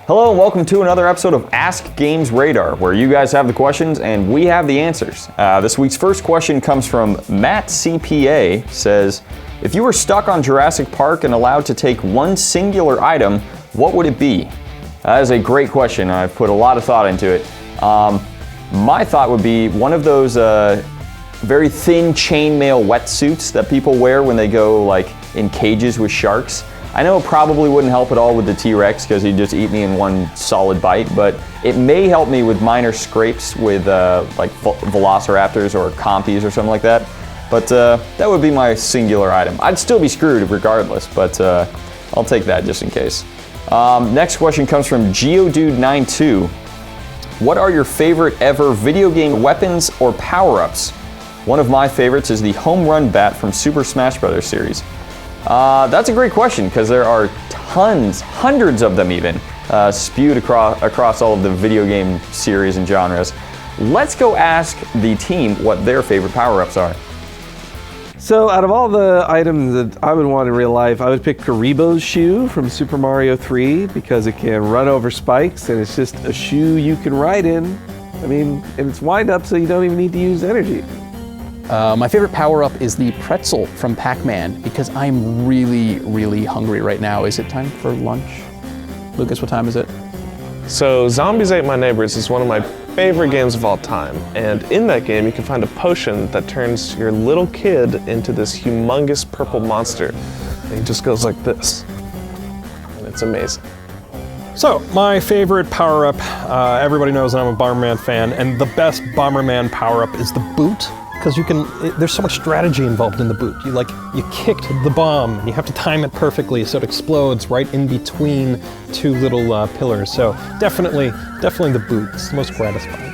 Hello and welcome to another episode of Ask GamesRadar, where you guys have the questions and we have the answers. This week's first question comes from Matt CPA, says, if you were stuck on Jurassic Park and allowed to take one singular item, what would it be? That is a great question. I've put a lot of thought into it. My thought would be one of those very thin chainmail wetsuits that people wear when they go like in cages with sharks. I know it probably wouldn't help at all with the T-Rex because he'd just eat me in one solid bite, but it may help me with minor scrapes with like velociraptors or compies or something like that. But that would be my singular item. I'd still be screwed regardless, but I'll take that just in case. Next question comes from Geodude92. What are your favorite ever video game weapons or power-ups? One of my favorites is the home run bat from Super Smash Bros. Series. That's a great question because there are tons, hundreds of them even, spewed across all of the video game series and genres. Let's go ask the team what their favorite power-ups are. So out of all the items that I would want in real life, I would pick Karibo's shoe from Super Mario 3 because it can run over spikes and it's just a shoe you can ride in. I mean, and it's wind up so you don't even need to use energy. My favorite power-up is the pretzel from Pac-Man because I'm really, really hungry right now. Is it time for lunch? Lucas, what time is it? So Zombies Ate My Neighbors is one of my favorite games of all time. And in that game, you can find a potion that turns your little kid into this humongous purple monster. And he just goes like this. And it's amazing. So, my favorite power-up, everybody knows that I'm a Bomberman fan, and the best Bomberman power-up is the boot. Because there's so much strategy involved in the boot. You kicked the bomb, and you have to time it perfectly so it explodes right in between two little pillars. So definitely the boot. It's the most gratifying.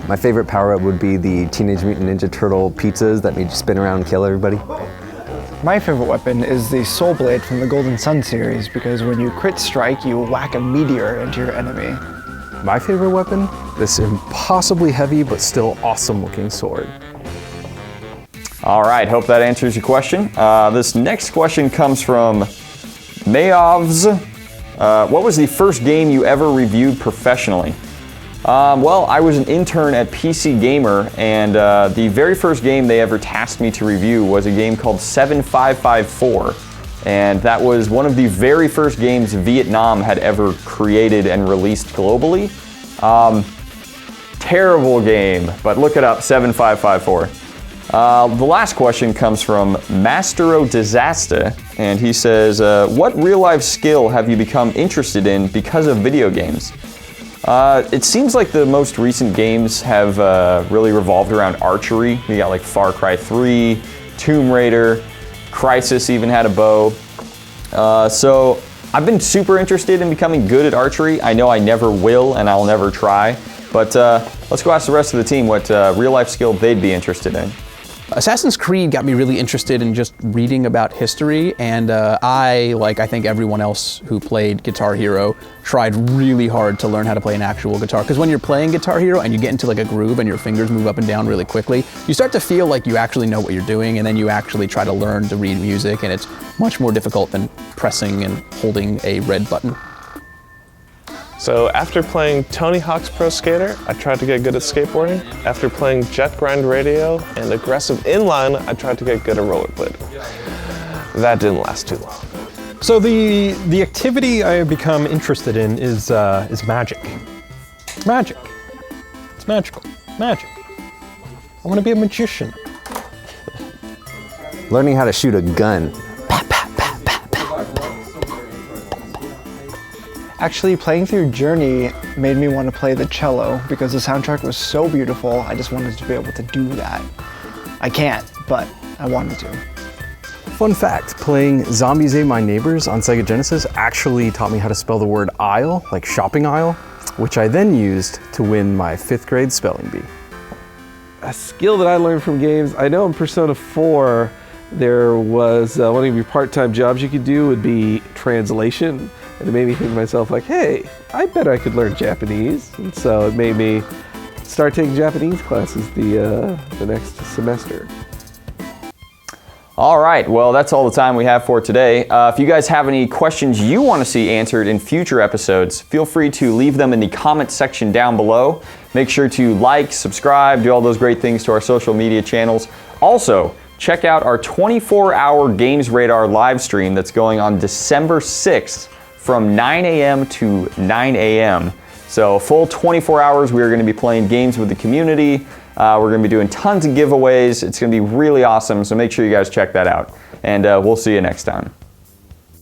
My favorite power-up would be the Teenage Mutant Ninja Turtle pizzas that made you spin around and kill everybody. My favorite weapon is the Soul Blade from the Golden Sun series, because when you crit strike, you whack a meteor into your enemy. My favorite weapon? This impossibly heavy but still awesome looking sword. All right, hope that answers your question. This next question comes from mafyooz. What was the first game you ever reviewed professionally? Well, I was an intern at PC Gamer, and the very first game they ever tasked me to review was a game called 7554. And that was one of the very first games Vietnam had ever created and released globally. Terrible game, but look it up, 7554. The last question comes from MasteroDisasta, and he says, what real-life skill have you become interested in because of video games? It seems like the most recent games have really revolved around archery. You got like Far Cry 3, Tomb Raider, Crysis even had a bow. So I've been super interested in becoming good at archery. I know I never will and I'll never try, but let's go ask the rest of the team what real life skill they'd be interested in. Assassin's Creed got me really interested in just reading about history, and I think everyone else who played Guitar Hero, tried really hard to learn how to play an actual guitar. Because when you're playing Guitar Hero and you get into like a groove and your fingers move up and down really quickly, you start to feel like you actually know what you're doing, and then you actually try to learn to read music, and it's much more difficult than pressing and holding a red button. So after playing Tony Hawk's Pro Skater, I tried to get good at skateboarding. After playing Jet Grind Radio and Aggressive Inline, I tried to get good at rollerblading. That didn't last too long. So the activity I have become interested in is magic. Magic. It's magical. Magic. I want to be a magician. Learning how to shoot a gun. Actually, playing through Journey made me want to play the cello because the soundtrack was so beautiful. I just wanted to be able to do that. I can't, but I wanted to. Fun fact, playing Zombies Ate My Neighbors on Sega Genesis actually taught me how to spell the word aisle, like shopping aisle, which I then used to win my 5th grade spelling bee. A skill that I learned from games, I know in Persona 4, there was one of your part-time jobs you could do would be translation. And it made me think to myself like, hey, I bet I could learn Japanese. And so it made me start taking Japanese classes the next semester. All right, well, that's all the time we have for today. If you guys have any questions you want to see answered in future episodes, feel free to leave them in the comment section down below. Make sure to like, subscribe, do all those great things to our social media channels. Also, check out our 24-hour GamesRadar live stream that's going on December 6th from 9 a.m. to 9 a.m. So full 24 hours, we are going to be playing games with the community. We're going to be doing tons of giveaways. It's going to be really awesome, so make sure you guys check that out. And we'll see you next time.